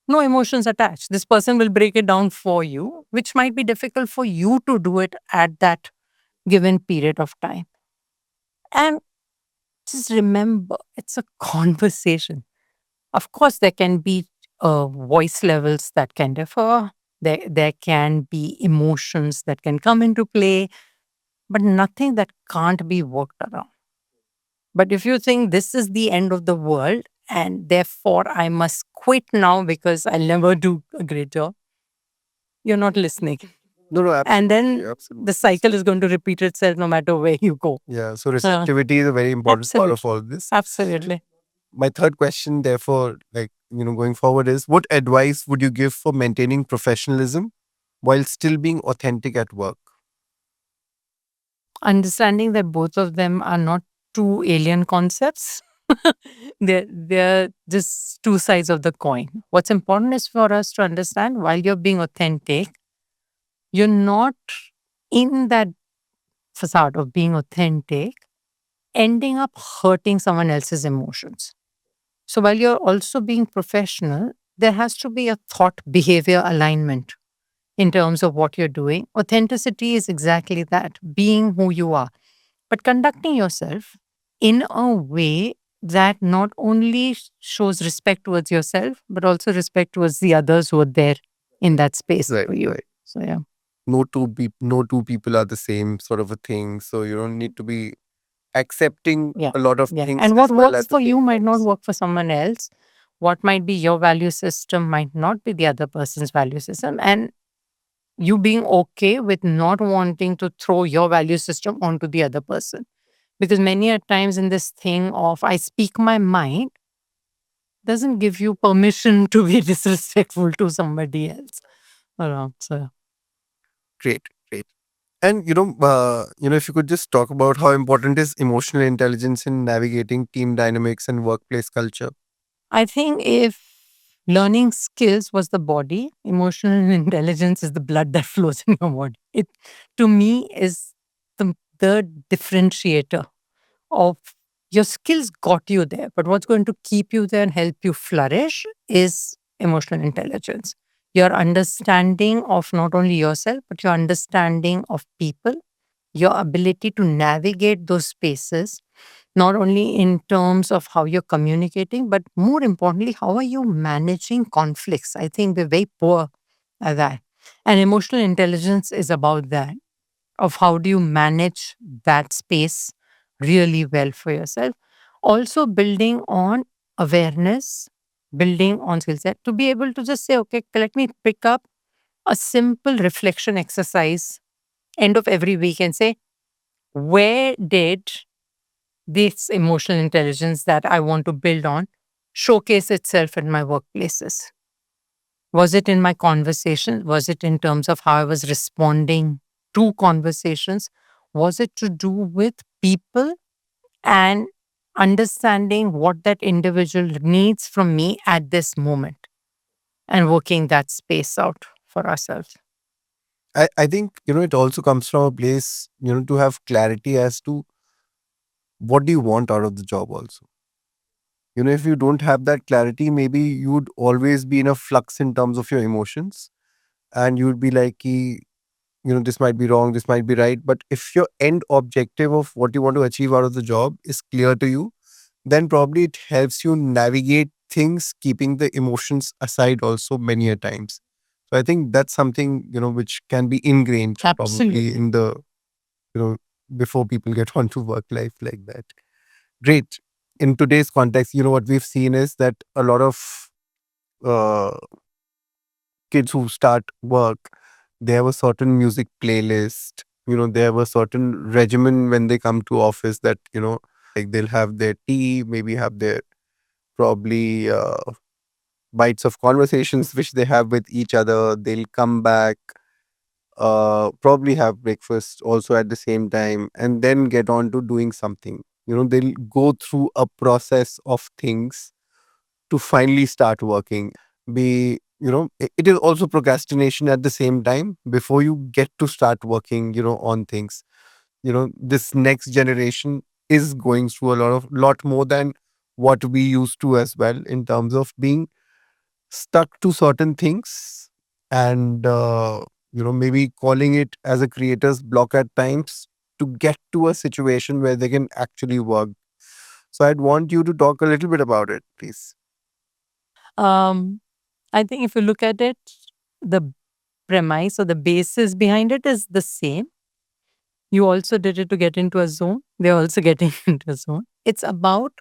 No emotions attached. This person will break it down for you, which might be difficult for you to do it at that given period of time. And just remember, it's a conversation. Of course, there can be voice levels that can differ. There can be emotions that can come into play, but nothing that can't be worked around. But if you think this is the end of the world and therefore I must quit now because I'll never do a great job, you're not listening. No, no, And absolutely, then absolutely. the cycle is going to repeat itself no matter where you go. Yeah, so receptivity is a very important part of all this. Absolutely. My third question, therefore, like, going forward is what advice would you give for maintaining professionalism while still being authentic at work? Understanding that both of them are not two alien concepts. They're just two sides of the coin. What's important is for us to understand while you're being authentic, you're not in that facade of being authentic, ending up hurting someone else's emotions. So while you're also being professional, there has to be a thought behavior alignment in terms of what you're doing. Authenticity is exactly that, being who you are, but conducting yourself in a way that not only shows respect towards yourself, but also respect towards the others who are there in that space Right, for you. right. So, yeah. No two people are the same sort of a thing. So you don't need to be accepting Yeah. a lot of Yeah. things And as what well works at the for same you might not time. work for someone else. What might be your value system might not be the other person's value system. And you being okay with not wanting to throw your value system onto the other person. Because many a times in this thing of I speak my mind doesn't give you permission to be disrespectful to somebody else around. So Great, great. And if you could just talk about how important is emotional intelligence in navigating team dynamics and workplace culture. I think if learning skills was the body, emotional intelligence is the blood that flows in your body. It to me is the differentiator of your skills got you there, but what's going to keep you there and help you flourish is emotional intelligence. Your understanding of not only yourself, but your understanding of people, your ability to navigate those spaces, not only in terms of how you're communicating, but more importantly, how are you managing conflicts? I think we're very poor at that. And emotional intelligence is about that of how do you manage that space really well for yourself. Also, building on awareness, building on skill set to be able to just say, okay, let me pick up a simple reflection exercise end of every week and say, where did this emotional intelligence that I want to build on showcase itself in my workplaces? Was it in my conversations? Was it in terms of how I was responding to conversations? Was it to do with people and understanding what that individual needs from me at this moment and working that space out for ourselves? I think, it also comes from a place, to have clarity as to what do you want out of the job also. If you don't have that clarity, maybe you would always be in a flux in terms of your emotions, and you would be like, this might be wrong, this might be right. But if your end objective of what you want to achieve out of the job is clear to you, then probably it helps you navigate things, keeping the emotions aside also many a times. So I think that's something, which can be ingrained probably Absolutely. in the, you know, before people get onto work life like that. Great. In today's context, what we've seen is that a lot of uh, kids who start work, they have a certain music playlist, they have a certain regimen when they come to office that, like they'll have their tea, maybe have their probably bites of conversations which they have with each other. They'll come back, probably have breakfast also at the same time, and then get on to doing something. They'll go through a process of things to finally start working. Be it is also procrastination at the same time before you get to start working on things. This next generation is going through a lot more than what we used to as well, in terms of being stuck to certain things, and maybe calling it as a creator's block at times to get to a situation where they can actually work. So I'd want you to talk a little bit about it, please. Um, I think if you look at it, the premise or the basis behind it is the same. You also did it to get into a zone. They're also getting into a zone. It's about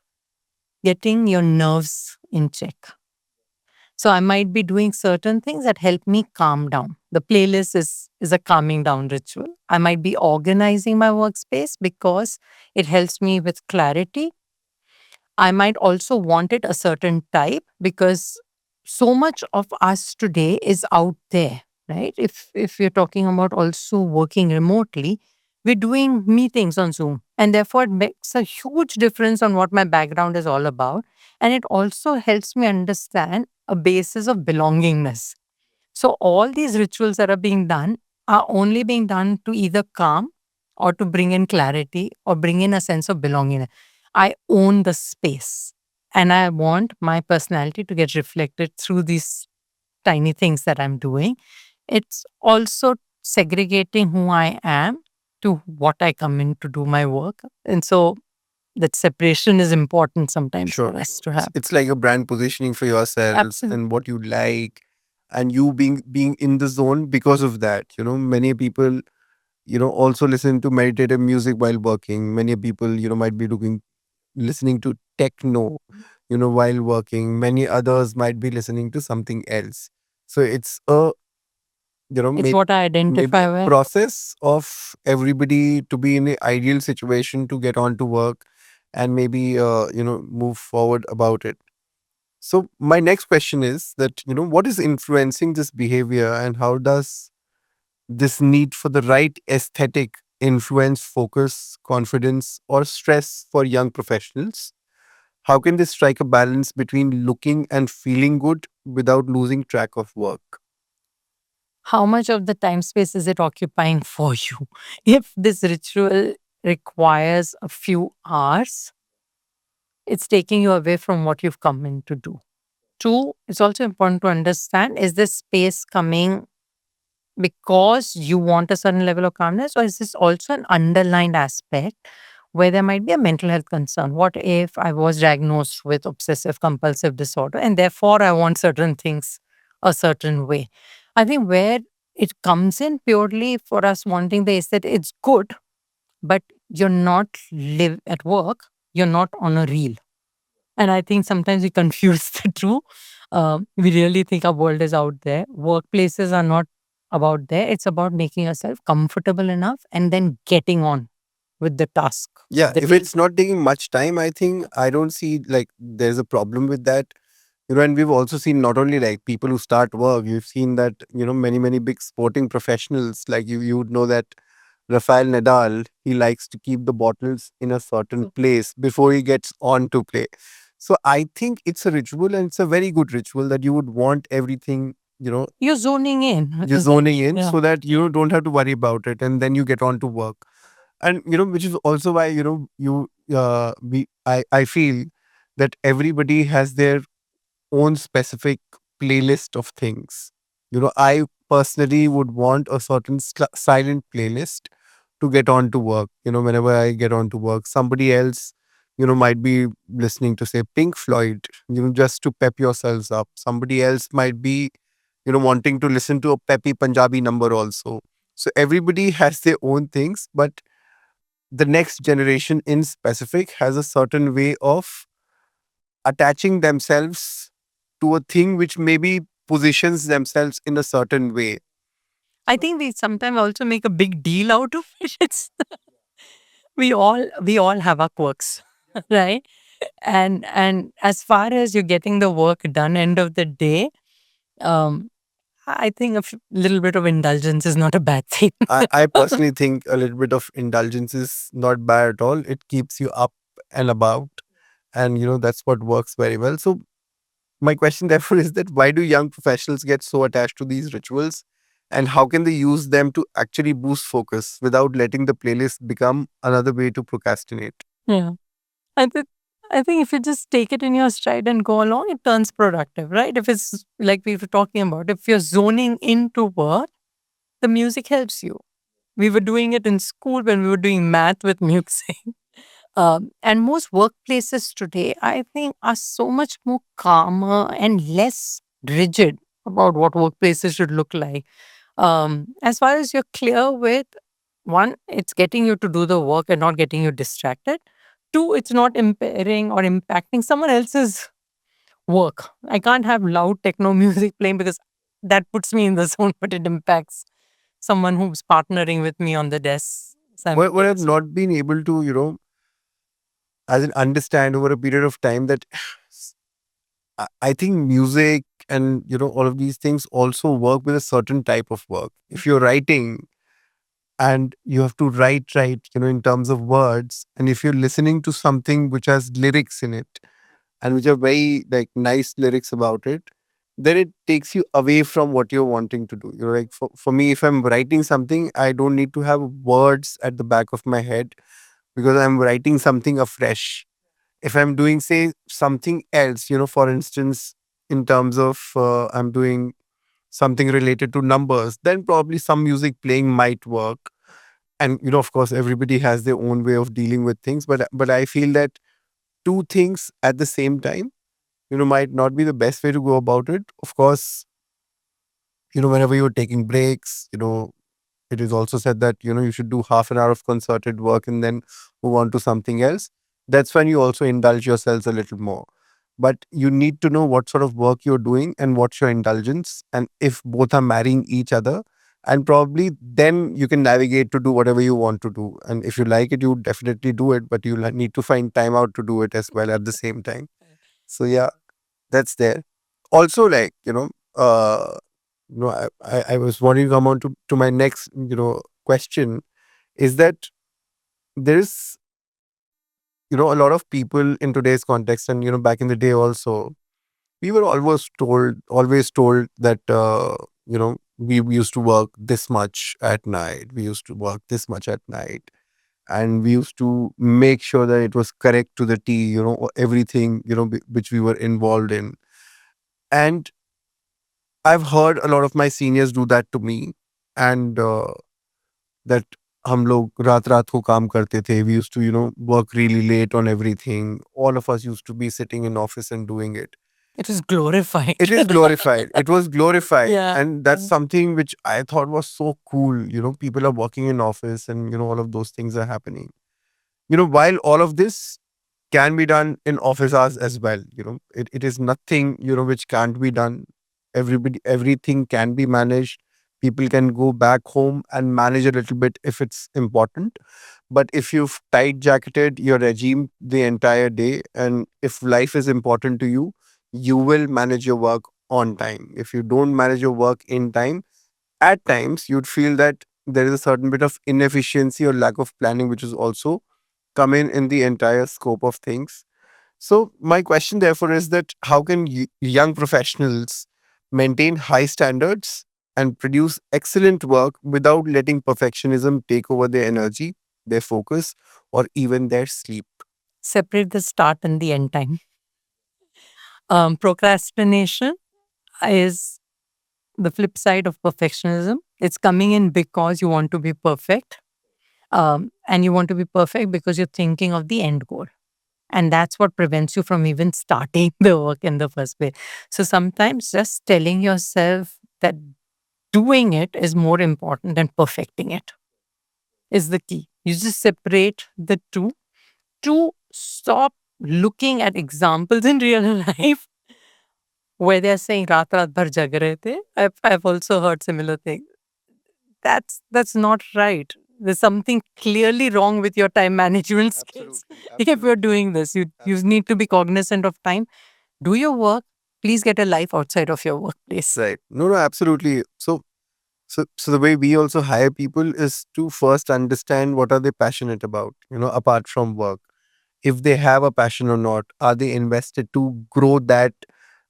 getting your nerves in check. So I might be doing certain things that help me calm down. The playlist is a calming down ritual. I might be organizing my workspace because it helps me with clarity. I might also want it a certain type because so much of us today is out there, right? If you're talking about also working remotely, we're doing meetings on Zoom, and therefore it makes a huge difference on what my background is all about, and it also helps me understand a basis of belongingness. So all these rituals that are being done are only being done to either calm or to bring in clarity or bring in a sense of belonging. I own the space and I want my personality to get reflected through these tiny things that I'm doing. It's also segregating who I am to what I come in to do my work. And so that separation is important sometimes Sure. for us to It's, have. it's like a brand positioning for yourself Absolutely. and what you like, and you being in the zone because of that. Many people, also listen to meditative music while working. Many people, might be listening to techno, while working. Many others might be listening to something else. So it's a, It's maybe what I maybe identify a with. process of everybody to be in the ideal situation to get on to work, and maybe move forward about it. So my next question is that, what is influencing this behavior, and how does this need for the right aesthetic influence focus, confidence, or stress for young professionals? How can they strike a balance between looking and feeling good without losing track of work? How much of the time space is it occupying for you? If this ritual requires a few hours, it's taking you away from what you've come in to do. Two, it's also important to understand, is this space coming because you want a certain level of calmness, or is this also an underlined aspect where there might be a mental health concern? What if I was diagnosed with obsessive compulsive disorder and therefore I want certain things a certain way? I think where it comes in purely for us wanting the aesthetic, it's good, but you're not live at work, you're not on a reel. And I think sometimes we confuse the two. We really think our world is out there. Workplaces are not about there. It's about making yourself comfortable enough and then getting on with the task Yeah, of the if day. it's not taking much time, I think I don't see like there's a problem with that. And we've also seen not only like people who start work, you've seen that, many big sporting professionals, like you would know that Rafael Nadal, he likes to keep the bottles in a certain place before he gets on to play. So I think it's a ritual, and it's a very good ritual that you would want everything, You're zoning in. you're zoning in Yeah. so that you don't have to worry about it, and then you get on to work. And which is also why, you we I feel that everybody has their own specific playlist of things. I personally would want a certain silent playlist to get on to work. Whenever I get on to work, somebody else, might be listening to, say, Pink Floyd, just to pep yourselves up. Somebody else might be, wanting to listen to a peppy Punjabi number also. So everybody has their own things, but the next generation in specific has a certain way of attaching themselves to a thing which maybe positions themselves in a certain way. I think we sometimes also make a big deal out of it. It's, we all have our quirks, right? And as far as you're getting the work done, end of the day, um, I think little bit of indulgence is not a bad thing. I personally think a little bit of indulgence is not bad at all. It keeps you up and about, and that's what works very well. So my question therefore is that, why do young professionals get so attached to these rituals, and how can they use them to actually boost focus without letting the playlist become another way to procrastinate? Yeah. I think I think if you just take it in your stride and go along, it turns productive, right? If it's like we were talking about, if you're zoning into work, the music helps you. We were doing it in school when we were doing math with music. And most workplaces today, I think, are so much more calmer and less rigid about what workplaces should look like. As far as you're clear with, one, it's getting you to do the work and not getting you distracted. Two, it's not impairing or impacting someone else's work. I can't have loud techno music playing because that puts me in the zone, but it impacts someone who's partnering with me on the desk What I've simultaneously. not been able to, as an understand over a period of time that I think music and all of these things also work with a certain type of work. If you're writing and you have to write, in terms of words, and if you're listening to something which has lyrics in it and which are very like nice lyrics about it, then it takes you away from what you're wanting to do. You're like, for me, if I'm writing something, I don't need to have words at the back of my head because I'm writing something afresh. If I'm doing, say, something else, for instance, in terms of I'm doing something related to numbers, then probably some music playing might work. And of course, everybody has their own way of dealing with things, but I feel that two things at the same time, might not be the best way to go about it. Of course, whenever you're taking breaks, it is also said that you should do half an hour of concerted work and then move on to something else. That's when you also indulge yourselves a little more, but you need to know what sort of work you're doing and what's your indulgence, and if both are marrying each other, and probably then you can navigate to do whatever you want to do. And if you like it, you definitely do it, but you'll need to find time out to do it as well at the same time. So yeah, that's there. Also, like, I was wanting to come on to my next, question is that there's, a lot of people in today's context, and, back in the day also, we were always told that, we used to work this much at night. We used to work this much at night. And we used to make sure that it was correct to the T, everything, which we were involved in. And I've heard a lot of my seniors do that to me. And that हम लोग रात रात को काम करते थे. We used to, work really late on everything. All of us used to be sitting in office and doing it. It is glorified. It is glorified. It was glorified. Yeah. And that's something which I thought was so cool. People are working in office and, all of those things are happening. While all of this can be done in office hours as well. It is nothing, which can't be done. Everything can be managed. People can go back home and manage a little bit if it's important. But if you've tight jacketed your regime the entire day, and if life is important to you, you will manage your work on time. If you don't manage your work in time, at times you'd feel that there is a certain bit of inefficiency or lack of planning, which is also come in the entire scope of things. So my question therefore is that how can young professionals maintain high standards and produce excellent work without letting perfectionism take over their energy, their focus, or even their sleep? Separate the start and the end time. Procrastination is the flip side of perfectionism. It's coming in because you want to be perfect. And you want to be perfect because you're thinking of the end goal. And that's what prevents you from even starting the work in the first place. So sometimes just telling yourself that doing it is more important than perfecting it is the key. You just separate the two to stop looking at examples in real life where they're saying raat bhar jag rahe the. I've also heard similar things. That's not right. There's something clearly wrong with your time management skills. Absolutely, If you're absolutely, doing this, you need to be cognizant of time. Do your work. Please get a life outside of your workplace. right. No, no, absolutely. So the way we also hire people is to first understand what are they passionate about, apart from work. If they have a passion or not, are they invested to grow that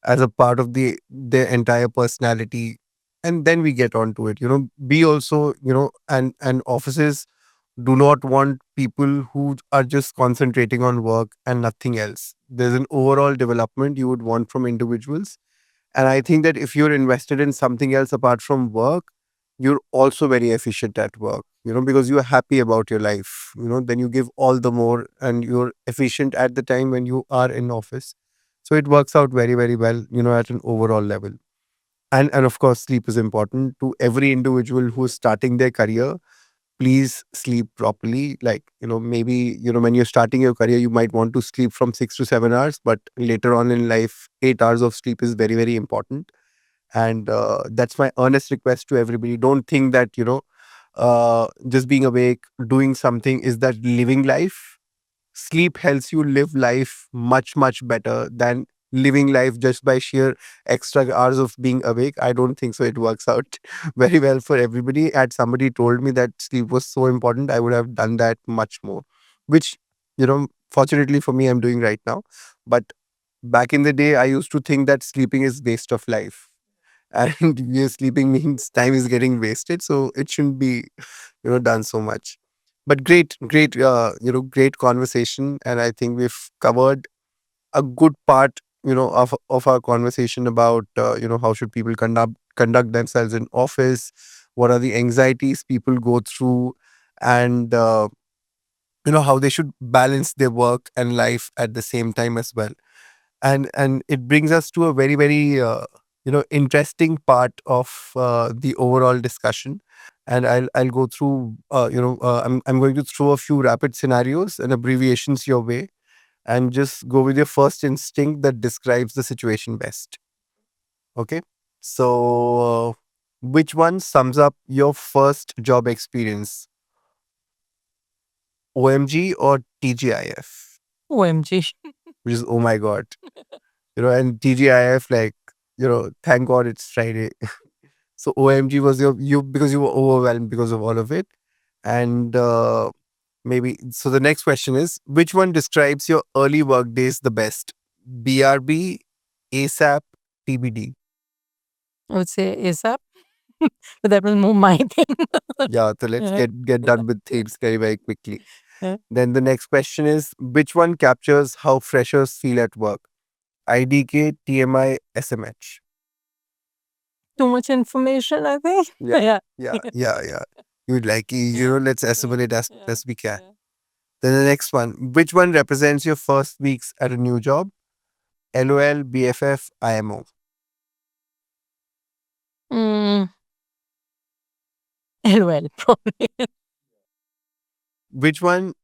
as a part of their entire personality? And then we get on to it. We also, and offices do not want people who are just concentrating on work and nothing else. There's an overall development you would want from individuals. And I think that if you're invested in something else apart from work, you're also very efficient at work, because you're happy about your life, then you give all the more and you're efficient at the time when you are in office. So it works out very, very well, at an overall level. And of course, sleep is important to every individual who's starting their career. please sleep properly. Like, maybe, when you're starting your career, you might want to sleep from 6 to 7 hours, but later on in life, 8 hours of sleep is very, very important. And that's my earnest request to everybody. Don't think that, just being awake, doing something is that living life. Sleep helps you live life much, much better than living life just by sheer extra hours of being awake. I don't think so. It works out very well for everybody. Had somebody told me that sleep was so important, I would have done that much more, which, fortunately for me, I'm doing right now. But back in the day, I used to think that sleeping is waste of life. And sleeping means time is getting wasted. So it shouldn't be, done so much. But great conversation. And I think we've covered a good part, of our conversation about, how should people conduct themselves in office, what are the anxieties people go through, and how they should balance their work and life at the same time as well. And it brings us to a very, very interesting part of the overall discussion. And I'll go through, I'm going to throw a few rapid scenarios and abbreviations your way, and just go with your first instinct that describes the situation best. Okay. So which one sums up your first job experience? OMG or TGIF? OMG. Which is, oh my god. And TGIF, like, thank God it's Friday. So OMG was you because you were overwhelmed because of all of it. And maybe so the next question is, which one describes your early work days the best? BRB, ASAP, TBD. I would say ASAP, but that was more my thing. Yeah, so let's Yeah. get done with things very, very quickly. Yeah. Then the next question is, which one captures how freshers feel at work? IDK, TMI, SMH. Too much information, I think. Yeah. Yeah. Yeah. You'd like, let's assimilate as best we can. Then the next one, which one represents your first weeks at a new job? LOL, BFF, IMO. Mm, LOL, probably. Which one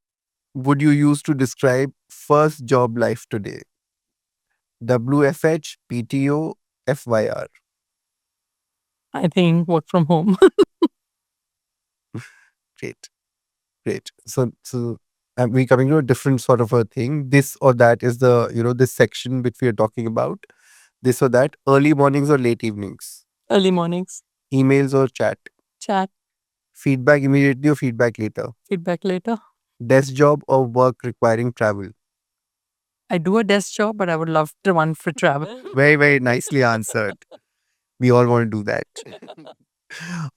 would you use to describe first job life today? WFH, PTO, FYR. I think work from home. Great, great. So we coming to a different sort of a thing. This or that is the, this section which we are talking about. This or that, early mornings or late evenings, Early mornings. emails or chat, Chat. feedback immediately or feedback later, Feedback later. desk job or work requiring travel. I do a desk job, but I would love to one for travel. Very, very nicely answered. We all want to do that.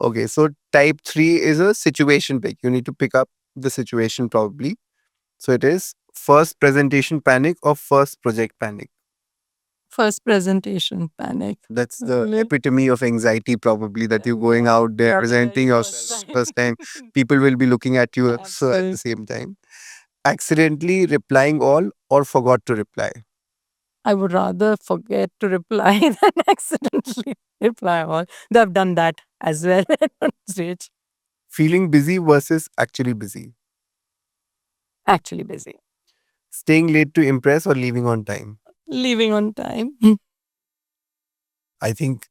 Okay, so type 3 is a situation pick. You need to pick up the situation probably. So it is first presentation panic or first project panic. First presentation panic. That's the Really? epitome of anxiety, probably, that you're going out there That's presenting right, your first time. first time. People will be looking at you so at the Absolutely. same time. Accidentally replying all or forgot to reply. I would rather forget to reply than accidentally reply all. Though I've done that as well on stage. Feeling busy versus actually busy. Actually busy. Staying late to impress or leaving on time. Leaving on time. I think,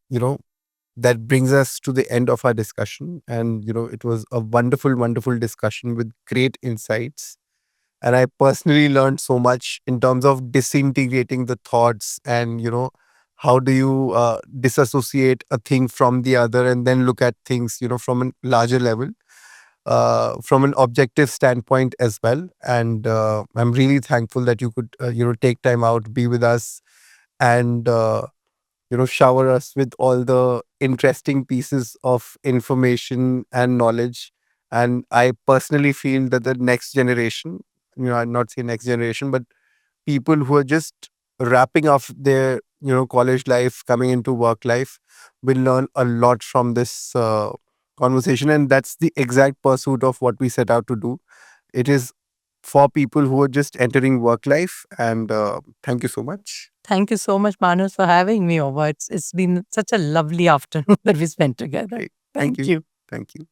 that brings us to the end of our discussion. And, it was a wonderful, wonderful discussion with great insights. And I personally learned so much in terms of disintegrating the thoughts and, how do you disassociate a thing from the other and then look at things, from a larger level, from an objective standpoint as well. And I'm really thankful that you could, take time out, be with us, and shower us with all the interesting pieces of information and knowledge. And I personally feel that the next generation, I'm not saying next generation, but people who are just wrapping up their, college life, coming into work life, will learn a lot from this conversation. And that's the exact pursuit of what we set out to do. It is for people who are just entering work life. And thank you so much. Thank you so much, Manus, for having me over. It's been such a lovely afternoon that we spent together. Great. Thank Thank you. Thank you.